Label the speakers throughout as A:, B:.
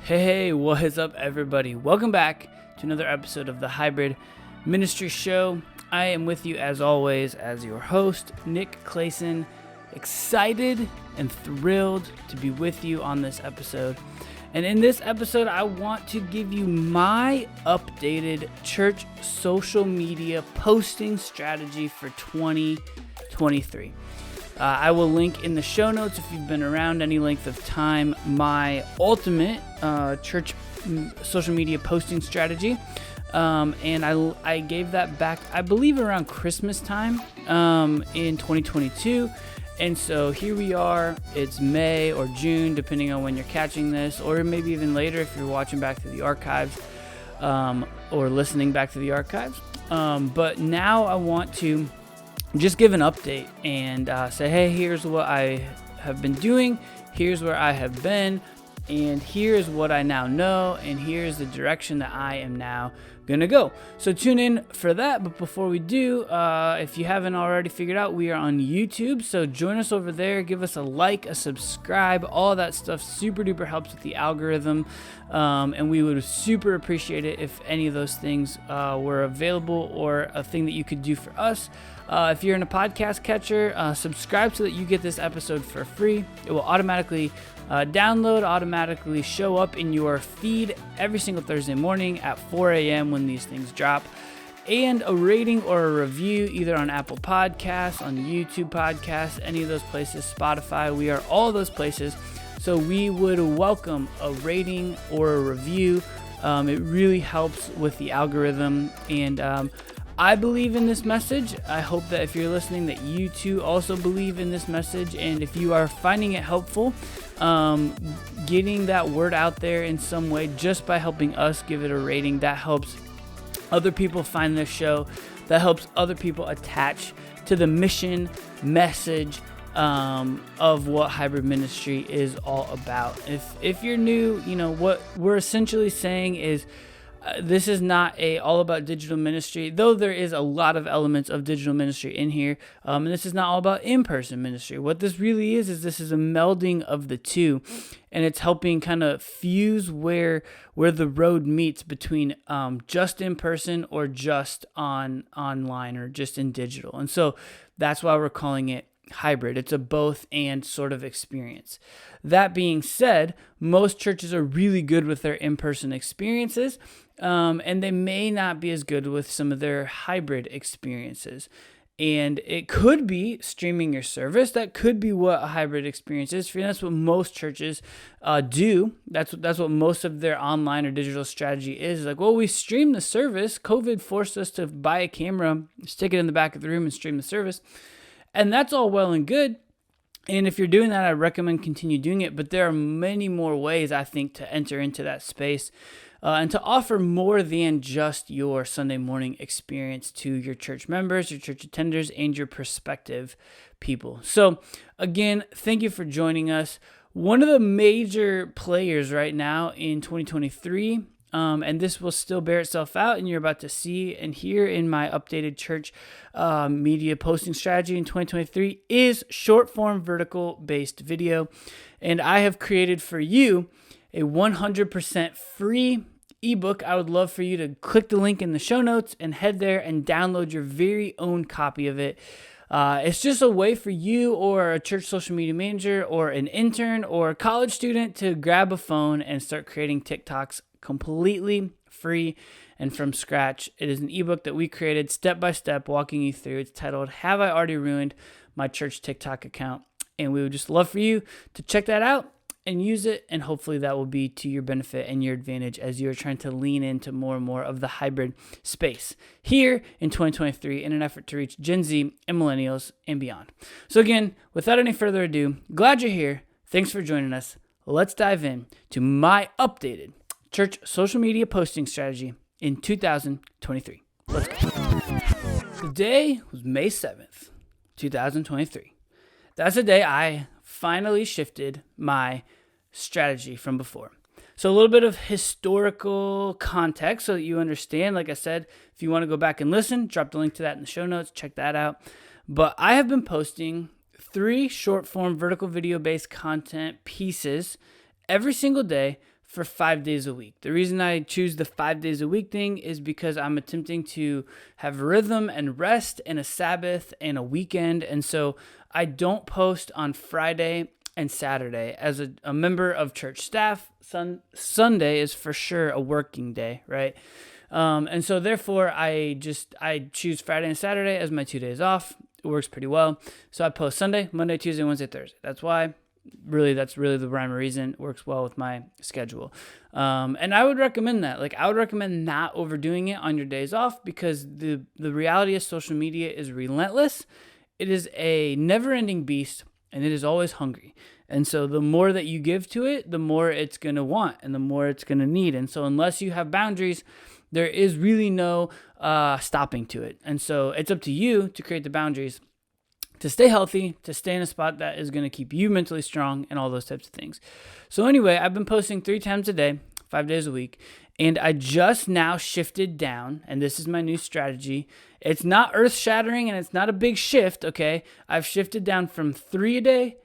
A: Hey, what is up, everybody? Welcome back to another episode of the Hybrid Ministry Show. I am with you, as always, as your host, Nick Clayson. Excited and thrilled to be with you on this episode. And in this episode, I want to give you my updated church social media posting strategy for 2023. I will link in the show notes, if you've been around any length of time, my ultimate church social media posting strategy. And I gave that back, I believe, around Christmas time in 2022. And so here we are. It's May or June, depending on when you're catching this, or maybe even later if you're watching back through the archives or listening back to the archives. But now I want to just give an update and say, hey, here's what I have been doing, here's where I have been, and here's what I now know, and here's the direction that I am now gonna go. So tune in for that. But before we do, if you haven't already figured out, we are on YouTube, so join us over there. Give us a like, a subscribe, all that stuff super duper helps with the algorithm, and we would super appreciate it if any of those things were available or a thing that you could do for us. If you're in a podcast catcher, subscribe so that you get this episode for free. It will automatically download, automatically show up in your feed every single Thursday morning at 4 a.m. when these things drop. And a rating or a review either on Apple Podcasts, on YouTube Podcasts, any of those places, Spotify. We are all those places. So we would welcome a rating or a review. It really helps with the algorithm. And I believe in this message. I hope that if you're listening that you too also believe in this message. And if you are finding it helpful, getting that word out there in some way just by helping us give it a rating, that helps other people find this show. That helps other people attach to the mission, message of what hybrid ministry is all about. If you're new, you know what we're essentially saying is this is not all about digital ministry, though there is a lot of elements of digital ministry in here. And this is not all about in-person ministry. What this really is this is a melding of the two, and it's helping kind of fuse where the road meets between just in person or just online or just in digital. And so that's why we're calling it hybrid. It's a both and sort of experience. That being said, most churches are really good with their in-person experiences, and they may not be as good with some of their hybrid experiences. And it could be streaming your service. That could be what a hybrid experience is. That's what most churches do. That's what most of their online or digital strategy is. Like, well, we stream the service. COVID forced us to buy a camera, stick it in the back of the room, and stream the service. And that's all well and good. And if you're doing that, I recommend continue doing it. But there are many more ways, I think, to enter into that space and to offer more than just your Sunday morning experience to your church members, your church attenders, and your prospective people. So again, thank you for joining us. One of the major players right now in 2023, and this will still bear itself out, and you're about to see and hear in my updated church media posting strategy in 2023, is short-form vertical-based video. And I have created for you a 100% free ebook. I would love for you to click the link in the show notes and head there and download your very own copy of it. It's just a way for you or a church social media manager or an intern or a college student to grab a phone and start creating TikToks completely free and from scratch. It is an ebook that we created step by step, walking you through. It's titled, Have I Already Ruined My Church TikTok Account? And we would just love for you to check that out and use it, and hopefully that will be to your benefit and your advantage as you're trying to lean into more and more of the hybrid space here in 2023 in an effort to reach Gen Z and millennials and beyond. So again, without any further ado, glad you're here. Thanks for joining us. Let's dive in to my updated church social media posting strategy in 2023. Let's go. Today was May 7th, 2023. That's the day I finally shifted my strategy from before. So a little bit of historical context so that you understand. Like I said, if you want to go back and listen, drop the link to that in the show notes. Check that out. But I have been posting 3 short-form vertical video-based content pieces every single day for 5 days a week. The reason I choose the 5 days a week thing is because I'm attempting to have rhythm and rest and a Sabbath and a weekend. And so I don't post on Friday and Saturday. As a member of church staff, Sunday is for sure a working day, right? And so therefore I choose Friday and Saturday as my 2 days off. It works pretty well. So I post Sunday, Monday, Tuesday, Wednesday, Thursday. That's really the rhyme or reason. It works well with my schedule. And I would recommend that. Like, I would recommend not overdoing it on your days off, because the reality of social media is relentless. It is a never-ending beast, and it is always hungry. And so the more that you give to it, the more it's going to want and the more it's going to need. And so unless you have boundaries, there is really no stopping to it. And so it's up to you to create the boundaries to stay healthy, to stay in a spot that is going to keep you mentally strong, and all those types of things. So anyway, I've been posting 3 times a day, 5 days a week, and I just now shifted down, and this is my new strategy. It's not earth-shattering, and it's not a big shift, okay? I've shifted down from 3 a day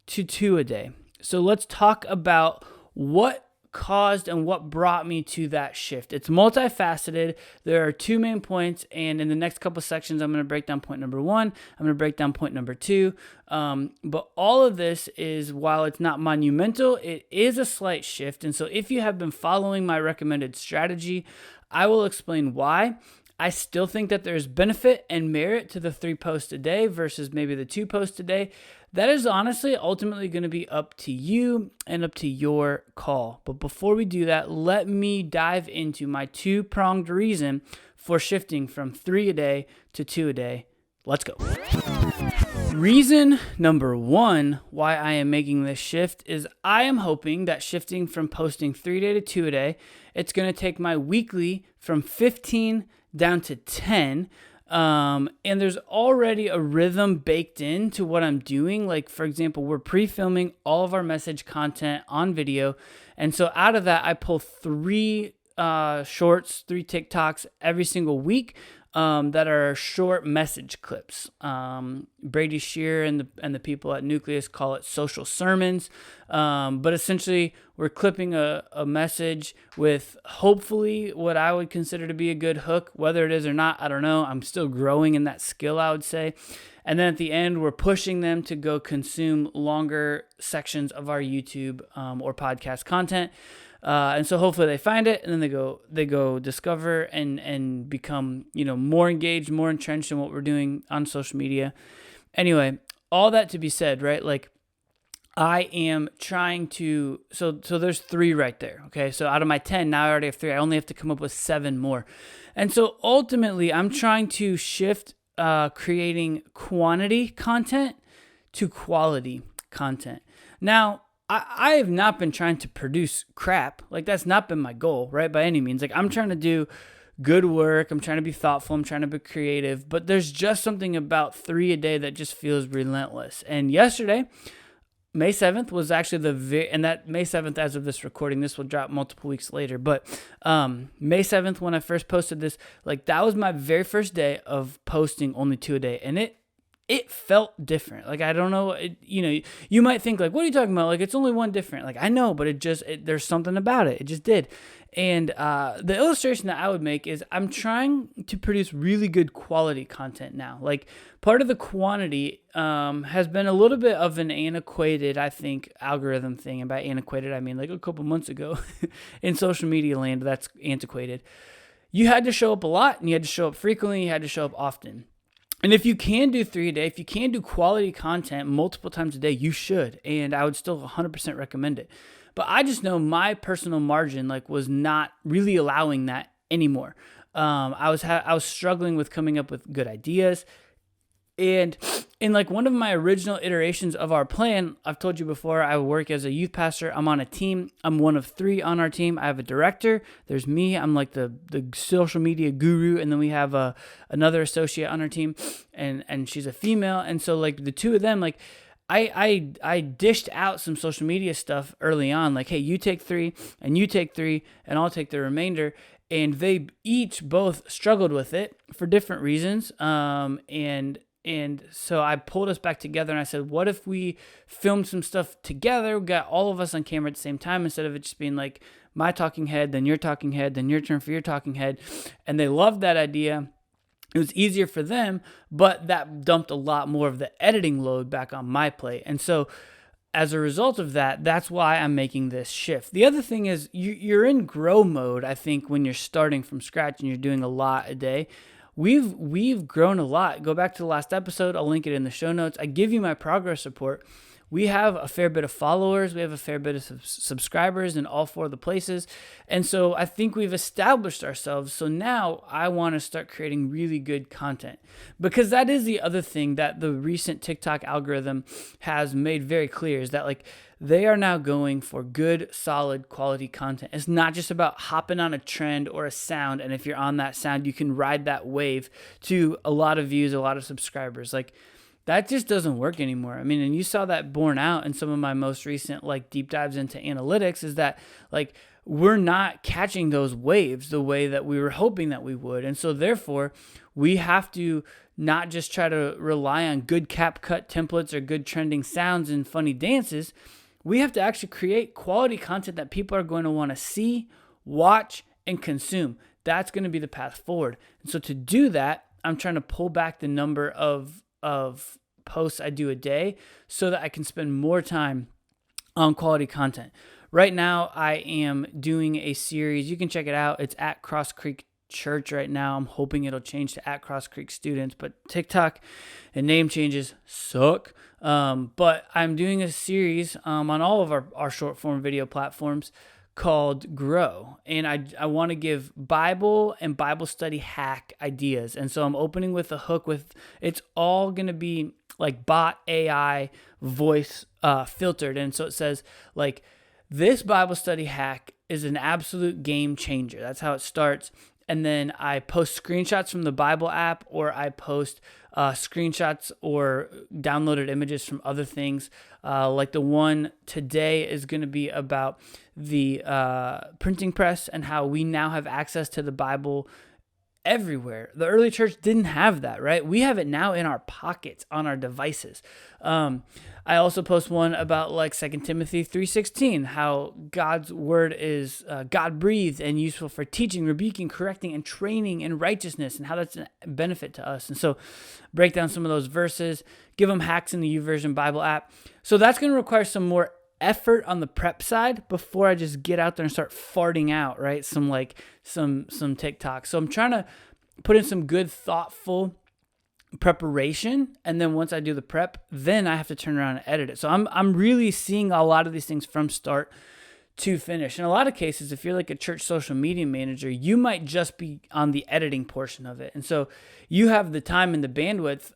A: to 2 a day. So let's talk about what caused and what brought me to that shift. It's multifaceted. There are 2 main points, and in the next couple sections, I'm going to break down point number 1. I'm going to break down point number 2. But all of this is, while it's not monumental, it is a slight shift. And so if you have been following my recommended strategy, I will explain why. I still think that there's benefit and merit to the 3 posts a day versus maybe the 2 posts a day. That is honestly ultimately going to be up to you and up to your call. But before we do that, let me dive into my 2-pronged reason for shifting from 3 a day to 2 a day. Let's go. Reason number 1 why I am making this shift is I am hoping that shifting from posting 3 a day to 2 a day, it's going to take my weekly from 15 down to 10. And there's already a rhythm baked into what I'm doing. Like, for example, we're pre-filming all of our message content on video. And so out of that, I pull 3 shorts, 3 TikToks every single week that are short message clips. Brady Shear and the people at Nucleus call it social sermons. But essentially, we're clipping a message with hopefully what I would consider to be a good hook. Whether it is or not, I don't know. I'm still growing in that skill, I would say. And then at the end, we're pushing them to go consume longer sections of our YouTube or podcast content. And so hopefully they find it, and then they go discover and become, more engaged, more entrenched in what we're doing on social media. Anyway, all that to be said, right? Like, I am trying to, so there's 3 right there. Okay. So out of my 10, now I already have 3. I only have to come up with 7 more. And so ultimately I'm trying to shift, creating quantity content to quality content. Now, I have not been trying to produce crap. Like, that's not been my goal, right? By any means. Like, I'm trying to do good work. I'm trying to be thoughtful. I'm trying to be creative. But there's just something about 3 a day that just feels relentless. And yesterday, May 7th was actually and that May 7th, as of this recording, this will drop multiple weeks later. But May 7th, when I first posted this, like, that was my very first day of posting only 2 a day. And it felt different. Like, I don't know, you might think, like, what are you talking about? Like, it's only 1 different. Like, I know, but there's something about it. It just did. And the illustration that I would make is I'm trying to produce really good quality content now. Like, part of the quantity has been a little bit of an antiquated, I think, algorithm thing. And by antiquated, I mean like a couple months ago in social media land, that's antiquated. You had to show up a lot, and you had to show up frequently, you had to show up often. And if you can do 3 a day, if you can do quality content multiple times a day, you should. And I would still 100% recommend it. But I just know my personal margin was not really allowing that anymore. I was struggling with coming up with good ideas. And in one of my original iterations of our plan, I've told you before, I work as a youth pastor. I'm on a team. I'm one of 3 on our team. I have a director. There's me. I'm like the social media guru. And then we have another associate on our team, and she's a female. And so the 2 of them, I dished out some social media stuff early on. Like, hey, you take 3 and you take 3 and I'll take the remainder. And they both struggled with it for different reasons. And And so I pulled us back together and I said, what if we filmed some stuff together? We got all of us on camera at the same time instead of it just being like my talking head, then your talking head, then your turn for your talking head. And they loved that idea. It was easier for them, but that dumped a lot more of the editing load back on my plate. And so as a result of that, that's why I'm making this shift. The other thing is you're in grow mode, I think, when you're starting from scratch and you're doing a lot a day. We've grown a lot. Go back to the last episode. I'll link it in the show notes. I give you my progress report. We have a fair bit of followers. We have a fair bit of subscribers in all 4 of the places. And so I think we've established ourselves. So now I want to start creating really good content, because that is the other thing that the recent TikTok algorithm has made very clear, is that like they are now going for good, solid, quality content. It's not just about hopping on a trend or a sound. And if you're on that sound, you can ride that wave to a lot of views, a lot of subscribers. Like, that just doesn't work anymore. I mean, and you saw that borne out in some of my most recent like deep dives into analytics, is that like we're not catching those waves the way that we were hoping that we would. And so therefore we have to not just try to rely on good CapCut templates or good trending sounds and funny dances. We have to actually create quality content that people are going to want to see, watch, and consume. That's going to be the path forward. And so to do that, I'm trying to pull back the number of posts I do a day so that I can spend more time on quality content. Right now, I am doing a series. You can check it out. It's at Cross Creek Church right now. I'm hoping it'll change to at Cross Creek Students, but TikTok and name changes suck. But I'm doing a series on all of our short form video platforms called Grow. And I want to give Bible and Bible study hack ideas. And so I'm opening with a hook with, it's all going to be like bot AI voice filtered. And so it says like, this Bible study hack is an absolute game changer. That's how it starts. And then I post screenshots from the Bible app, or I post screenshots or downloaded images from other things. Like the one today is going to be about the printing press and how we now have access to the Bible everywhere. The early church didn't have that, right? We have it now in our pockets, on our devices. I also post one about like 2 Timothy 3:16, how God's word is God-breathed and useful for teaching, rebuking, correcting, and training in righteousness, and how that's a benefit to us. And so break down some of those verses, give them hacks in the YouVersion Bible app. So that's going to require some more effort on the prep side before I just get out there and start farting out, right? Some TikTok. So I'm trying to put in some good, thoughtful preparation, and then once I do the prep, then I have to turn around and edit it. So I'm really seeing a lot of these things from start to finish. In a lot of cases, if you're like a church social media manager, you might just be on the editing portion of it. And so you have the time and the bandwidth.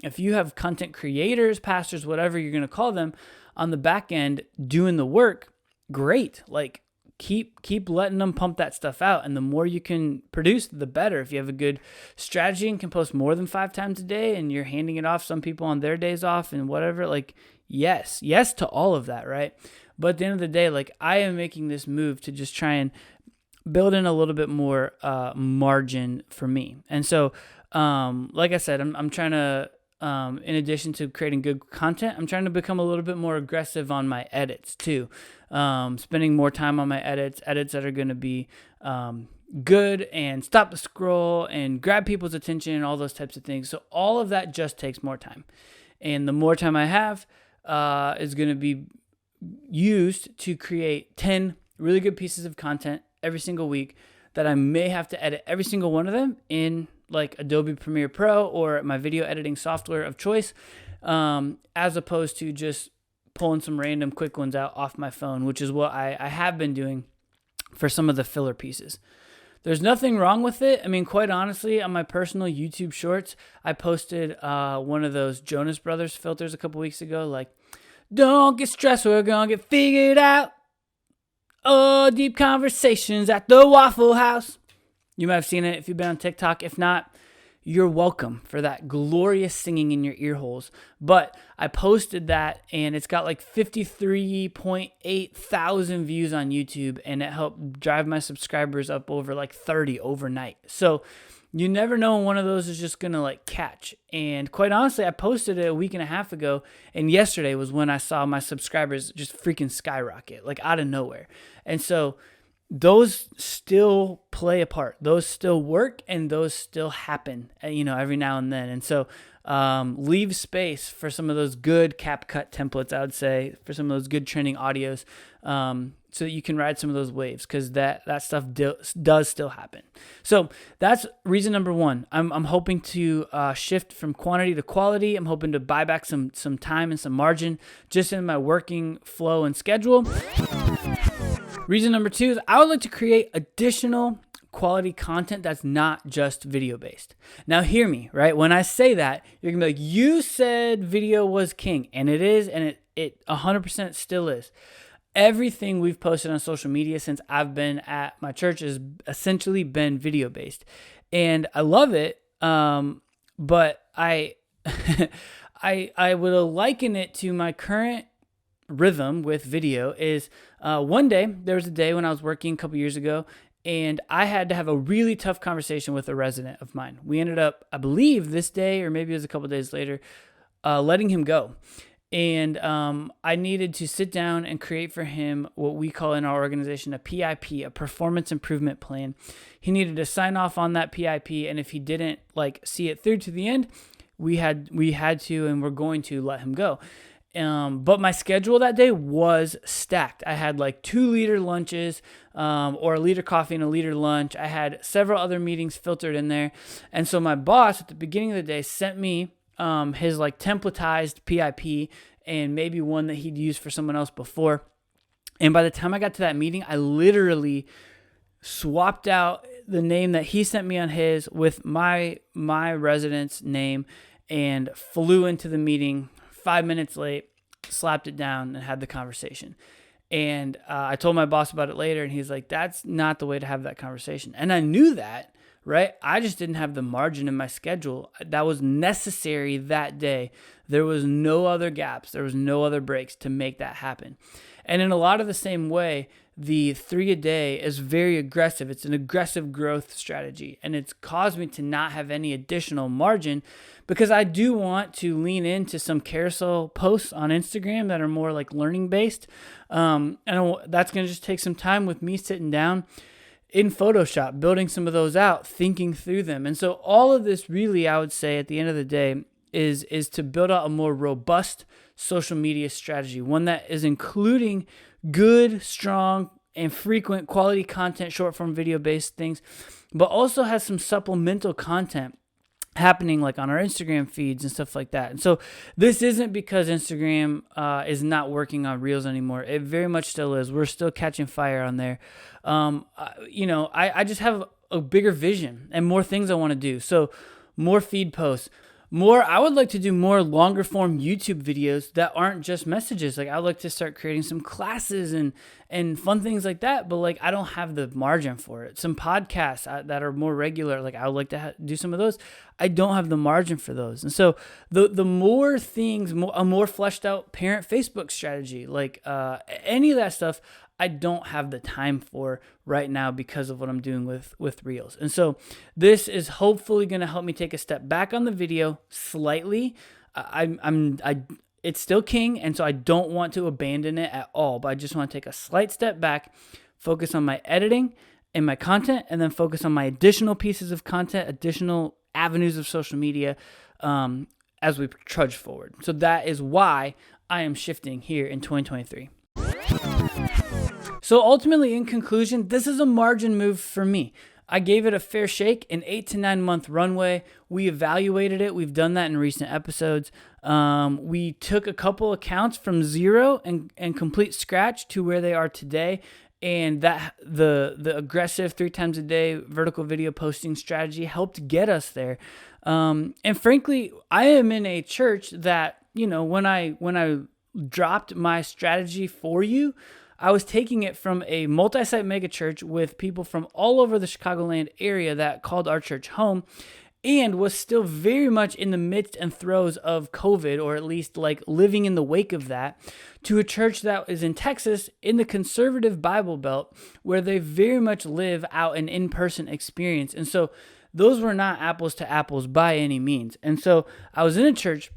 A: If you have content creators, pastors, whatever you're going to call them, on the back end doing the work, great. Like keep letting them pump that stuff out. And the more you can produce, the better. If you have a good strategy and can post more than 5 times a day and you're handing it off some people on their days off and whatever, like yes to all of that, right? But at the end of the day, like I am making this move to just try and build in a little bit more margin for me. And so, like I said, I'm trying to, in addition to creating good content, I'm trying to become a little bit more aggressive on my edits too. Spending more time on my edits that are going to be good and stop the scroll and grab people's attention and all those types of things. So all of that just takes more time. And the more time I have is going to be used to create 10 really good pieces of content every single week that I may have to edit every single one of them in like Adobe Premiere Pro or my video editing software of choice, as opposed to just pulling some random quick ones out off my phone, which is what I have been doing for some of the filler pieces. There's nothing wrong with it. I mean, quite honestly, on my personal YouTube shorts, I posted one of those Jonas Brothers filters a couple weeks ago, like, don't get stressed, we're gonna get figured out. Oh, deep conversations at the Waffle House. You might have seen it if you've been on TikTok. If not, you're welcome for that glorious singing in your ear holes. But I posted that and it's got like 53.8 thousand views on YouTube, and it helped drive my subscribers up over like 30 overnight. So you never know when one of those is just going to like catch. And quite honestly, I posted it a week and a half ago, and yesterday was when I saw my subscribers just freaking skyrocket, like out of nowhere. And so those still play a part. Those still work, and those still happen, every now and then. And so leave space for some of those good CapCut templates, I would say, for some of those good trending audios, so that you can ride some of those waves, because that stuff does still happen. So that's reason number one. I'm hoping to shift from quantity to quality. I'm hoping to buy back some time and some margin just in my working flow and schedule. Reason number two is I would like to create additional quality content that's not just video based. Now hear me, right? When I say that, you're gonna be like, you said video was king, and it is, and it 100% still is. Everything we've posted on social media since I've been at my church has essentially been video based, and I love it. But I I would liken it to my current rhythm with video is one day, there was a day when I was working a couple years ago, and I had to have a really tough conversation with a resident of mine. We ended up, I believe this day, or maybe it was a couple days later, letting him go. And I needed to sit down and create for him what we call in our organization a PIP, a performance improvement plan. He needed to sign off on that PIP, and if he didn't see it through to the end, we had to, and we're going to let him go. But my schedule that day was stacked. I had 2-liter lunches, or a liter coffee and a liter lunch. I had several other meetings filtered in there. And so my boss at the beginning of the day sent me his templatized PIP, and maybe one that he'd used for someone else before. And by the time I got to that meeting, I literally swapped out the name that he sent me on his with my resident's name, and flew into the meeting 5 minutes late, slapped it down, and had the conversation. And I told my boss about it later, and he's like, that's not the way to have that conversation. And I knew that, right? I just didn't have the margin in my schedule that was necessary that day. There was no other gaps. There was no other breaks to make that happen. And in a lot of the same way, the 3 a day is very aggressive. It's an aggressive growth strategy, and it's caused me to not have any additional margin, because I do want to lean into some carousel posts on Instagram that are more learning based. And that's going to just take some time with me sitting down in Photoshop, building some of those out, thinking through them. And so all of this really, I would say at the end of the day, is to build out a more robust social media strategy, one that is including good, strong, and frequent quality content, short form video based things, but also has some supplemental content happening on our Instagram feeds and stuff like that. And so this isn't because Instagram is not working on Reels anymore. It very much still is. We're still catching fire on there. I just have a bigger vision and more things I want to do. So more feed posts. I would like to do more longer form YouTube videos that aren't just messages. I would like to start creating some classes and fun things like that, but I don't have the margin for it. Some podcasts that are more regular, I would like to do some of those. I don't have the margin for those. And so the more things, a more fleshed out parent Facebook strategy, any of that stuff, I don't have the time for right now because of what I'm doing with Reels. And so this is hopefully going to help me take a step back on the video slightly. It's still king, and so I don't want to abandon it at all, but I just want to take a slight step back, focus on my editing and my content, and then focus on my additional pieces of content, additional avenues of social media as we trudge forward. So that is why I am shifting here in 2023. So ultimately, in conclusion, this is a margin move for me. I gave it a fair shake, an 8 to 9 month runway. We evaluated it. We've done that in recent episodes. We took a couple accounts from zero and complete scratch to where they are today. And that the aggressive 3 times a day vertical video posting strategy helped get us there. And frankly, I am in a church that, when I dropped my strategy for you, I was taking it from a multi-site megachurch with people from all over the Chicagoland area that called our church home, and was still very much in the midst and throes of COVID, or at least living in the wake of that, to a church that is in Texas in the conservative Bible Belt, where they very much live out an in-person experience. And so those were not apples to apples by any means. And so I was in a church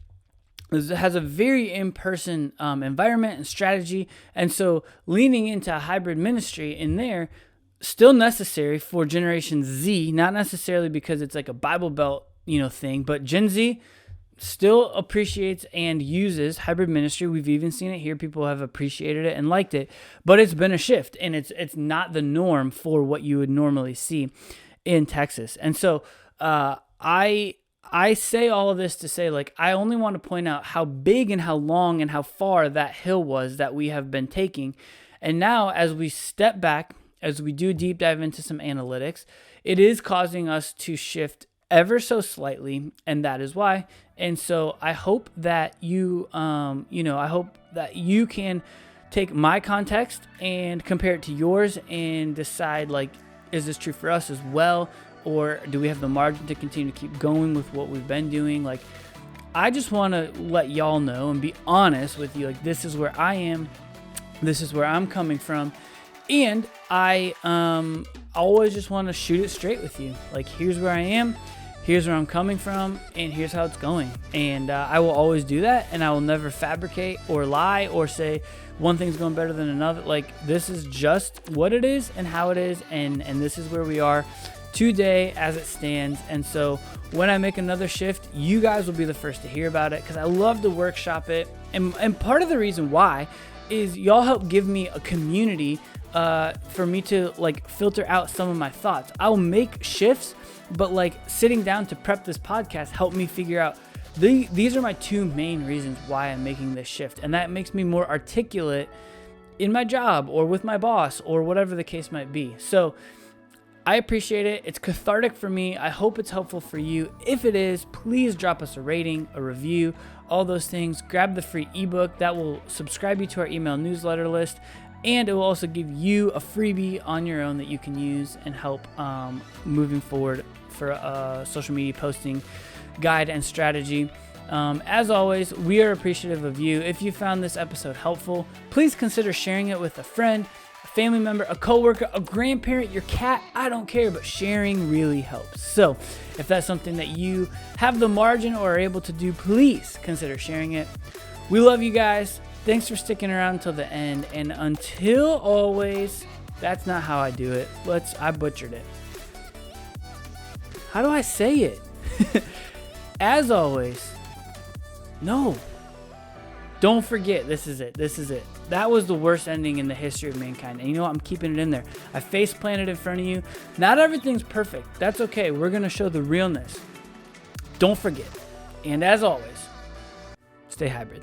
A: that has a very in-person environment and strategy. And so leaning into a hybrid ministry in there, still necessary for Generation Z, not necessarily because it's like a Bible Belt, thing, but Gen Z still appreciates and uses hybrid ministry. We've even seen it here. People have appreciated it and liked it, but it's been a shift, and it's not the norm for what you would normally see in Texas. And so I say all of this to say, like, I only want to point out how big and how long and how far that hill was that we have been taking. And now as we step back, as we do deep dive into some analytics, it is causing us to shift ever so slightly, and that is why. And so I hope that I hope that you can take my context and compare it to yours and decide, like, is this true for us as well? Or do we have the margin to continue to keep going with what we've been doing? Like, I just want to let y'all know and be honest with you. Like, this is where I am. This is where I'm coming from. And I always just want to shoot it straight with you. Like, here's where I am. Here's where I'm coming from, and here's how it's going. And I will always do that, and I will never fabricate or lie or say one thing's going better than another. Like, this is just what it is and how it is, and this is where we are today as it stands. And so when I make another shift, you guys will be the first to hear about it, because I love to workshop it. And part of the reason why is y'all help give me a community for me to, like, filter out some of my thoughts. I'll make shifts, but, like, sitting down to prep this podcast helped me figure out these are my two main reasons why I'm making this shift. And that makes me more articulate in my job or with my boss or whatever the case might be. So I appreciate it. It's cathartic for me. I hope it's helpful for you. If it is, please drop us a rating, a review, all those things. Grab the free ebook that will subscribe you to our email newsletter list. And it will also give you a freebie on your own that you can use and help moving forward for a social media posting guide and strategy. As always, we are appreciative of you. If you found this episode helpful, please consider sharing it with a friend, a family member, a coworker, a grandparent, your cat. I don't care, but sharing really helps. So if that's something that you have the margin or are able to do, please consider sharing it. We love you guys. Thanks for sticking around until the end. And until always, that's not how I do it. I butchered it. How do I say it? As always, no. Don't forget, this is it. That was the worst ending in the history of mankind. And you know what? I'm keeping it in there. I face planted in front of you. Not everything's perfect. That's okay. We're going to show the realness. Don't forget. And as always, stay hybrid.